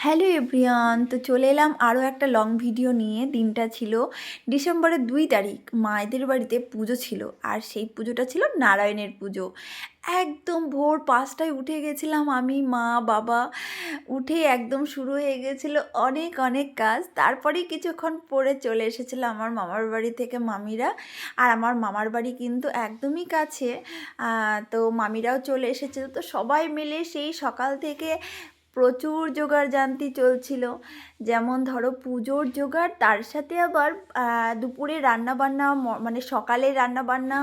Hello everyone, তো চলে এলাম আরও একটা লং ভিডিও নিয়ে। দিনটা ছিল ডিসেম্বরের 2 তারিখ। মায়েদের বাড়িতে পুজো ছিল, আর সেই পুজোটা ছিল নারায়ণের পুজো। একদম ভোর 5টায় উঠে গেছিলাম আমি, মা, বাবা। উঠে একদম শুরু হয়ে গেছিলো অনেক অনেক কাজ। তারপরেই কিছুক্ষণ পরে চলে এসেছিলো আমার মামার বাড়ি থেকে মামিরা। আর আমার মামার বাড়ি কিন্তু একদমই কাছে, তো মামিরাও চলে এসেছিলো। তো সবাই মিলে সেই সকাল থেকে প্রচুর জোগাড়-জান্তি চলছিল। যেমন ধরো পুজোর জোগাড়, তার সাথে আবার দুপুরে রান্নাবান্না, মানে সকালে রান্নাবান্না,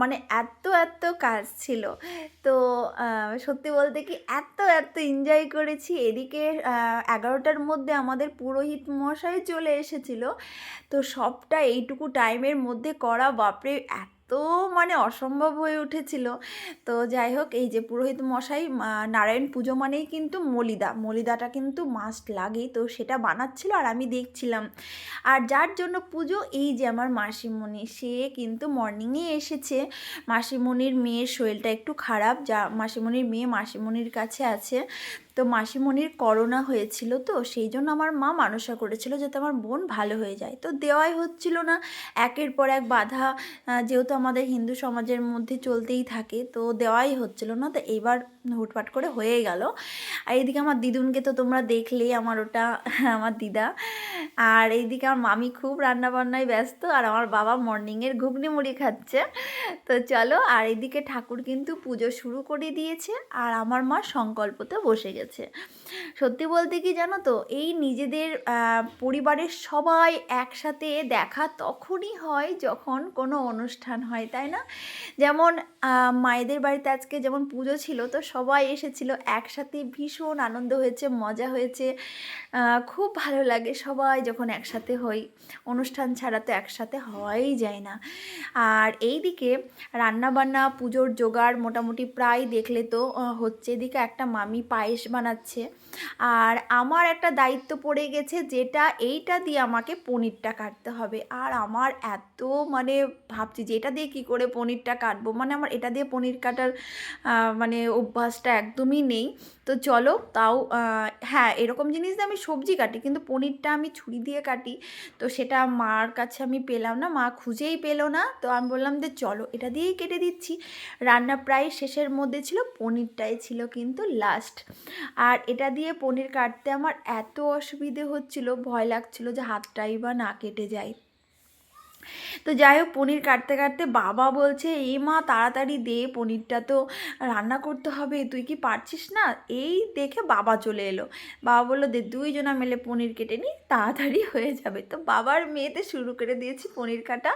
মানে এত এত কাজ ছিল। তো সত্যি বলতে কি এত এত এনজয় করেছি। এদিকে 11টার মধ্যে আমাদের পুরোহিত মশাই চলে এসেছিলো। তো সবটা এইটুকু টাইমের মধ্যে করা, বাপরে এত মানে অসম্ভব হয়ে উঠেছিল। তো যাই হোক, এই যে পুরোহিত মশাই, নারায়ণ পুজো মানেই কিন্তু মলিদাটা কিন্তু মাস্ট লাগেই, তো সেটা বানাচ্ছিল আর আমি দেখছিলাম। আর যার জন্য পুজো, এই যে আমার মাসিমণি, সে কিন্তু মর্নিংয়ে এসেছে। মাসিমণির মেয়ের শরীরটা একটু খারাপ, যা মাসিমণির মেয়ে মাসিমণির কাছে আছে। তো মাসিমণির করোনা হয়েছিল, তো সেই জন্য আমার মা মানসা করেছিল যাতে আমার বোন ভালো হয়ে যায়। তো দেওয়াই হচ্ছিল না, একের পর এক বাধা, যেহেতু আমাদের হিন্দু সমাজের মধ্যে চলতেই থাকে, তো দেওয়াই হচ্ছিল না। তো এইবার হুটপাট করে হয়ে গেল। আর এইদিকে আমার দিদুনকে তো তোমরা দেখলেই, আমার ওটা আমার দিদা। আর এইদিকে আমার মামি খুব রান্নাবান্নায় ব্যস্ত, আর আমার বাবা মর্নিংয়ের ঘুগনি মুড়ি খাচ্ছে। তো চলো, আর এইদিকে ঠাকুর কিন্তু পুজো শুরু করে দিয়েছে, আর আমার মা সংকল্পতে বসে গেছে। সত্যি বলতে কি জানো তো, এই নিজেদের পরিবারের সবাই একসাথে দেখা তখনই হয় যখন কোনো অনুষ্ঠান হয়, তাই না? যেমন মায়েদের বাড়িতে আজকে যেমন পুজো ছিল, তো সবাই এসেছিল একসাথে, ভীষণ আনন্দ হয়েছে, মজা হয়েছে। খুব ভালো লাগে সবাই যখন একসাথে হই। অনুষ্ঠান ছাড়া তো একসাথে হওয়াই যায় না। আর এই দিকে রান্নাবান্না, পুজোর জোগাড় মোটামুটি প্রায় দেখলে তো হচ্ছে। এদিকে একটা মামি পায়েস বানাচ্ছে, আর আমার একটা দায়িত্ব পড়ে গেছে, যেটা এইটা দিয়ে আমাকে পনিরটা কাটতে হবে। আর আমার এত মানে ভাবছি যে এটা দিয়ে কী করে পনিরটা কাটবো, মানে আমার এটা দিয়ে পনির কাটার মানে অভ্যাসটা একদমই নেই। তো চলো, তাও হ্যাঁ, এরকম জিনিস দিয়ে আমি সবজি কাটি, কিন্তু পনিরটা আমি ছুরি দিয়ে কাটি। তো সেটা মার কাছে আমি পেলাম না, মা খুঁজেই পেলো না। তো আমি বললাম যে চলো এটা দিয়েই কেটে দিচ্ছি। রান্না প্রায় শেষের মধ্যে ছিল, পনিরটাই ছিল কিন্তু লাস্ট। আর এটা দিয়ে পনির কাটতে আমার এত অসুবিধে হচ্ছিল, ভয় লাগছিল যে হাতটাই বা না কেটে যায়। তো যাই হোক, পনির কাটতে কাটতে বাবা বলছে, এ মা তাড়াতাড়ি দে, পনিরটা তো রান্না করতে হবে, তুই কি পারছিস না? এই দেখে বাবা চলে এলো। বাবা বললো, দে দুইজনা মিলে পনির কেটে নিই, তাড়াতাড়ি হয়ে যাবে। তো বাবার মেয়েতে শুরু করে দিয়েছি পনির কাটা।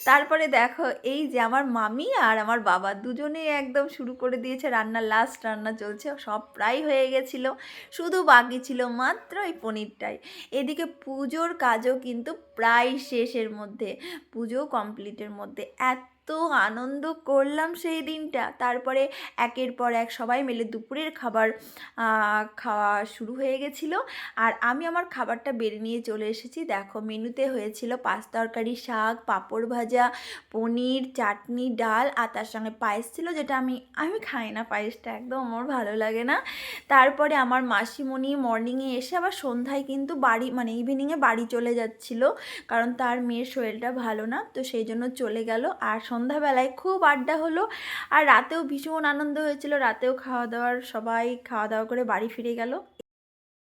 তারপরে দেখো, এই যে আমার মামি আর আমার বাবা দুজনেই একদম শুরু করে দিয়েছে রান্না, লাস্ট রান্না চলছে, সব প্রায় হয়ে গেছিলো, শুধু বাকি ছিল মাত্র এই পনিরটাই। এদিকে পুজোর কাজও কিন্তু প্রায় শেষের মধ্যে, পুজো কমপ্লিটের মধ্যে। এত আনন্দ করলাম সেই দিনটা। তারপরে একের পর এক সবাই মিলে দুপুরের খাবার খাওয়া শুরু হয়ে গেছিলো। আর আমি আমার খাবারটা বেড়ে নিয়ে চলে এসেছি। দেখো, মেনুতে হয়েছিল পাঁচ তরকারি, শাক, পাঁপড় ভাজা, পনির, চাটনি, ডাল, আর তার সঙ্গে পায়েস ছিল, যেটা আমি খাই না, পায়েসটা একদম আমার ভালো লাগে না। তারপরে আমার মাসিমণি মর্নিংয়ে এসে আবার সন্ধ্যায় কিন্তু বাড়ি, মানে ইভিনিংয়ে বাড়ি চলে যাচ্ছিল, কারণ তার মেয়ের শরীরটা ভালো না, তো সেই জন্য চলে গেল। আর সন্ধ্যাবেলায় খুব আড্ডা হলো, আর রাতেও ভীষণ আনন্দ হয়েছিল। রাতেও সবাই খাওয়া দাওয়া করে বাড়ি ফিরে গেল।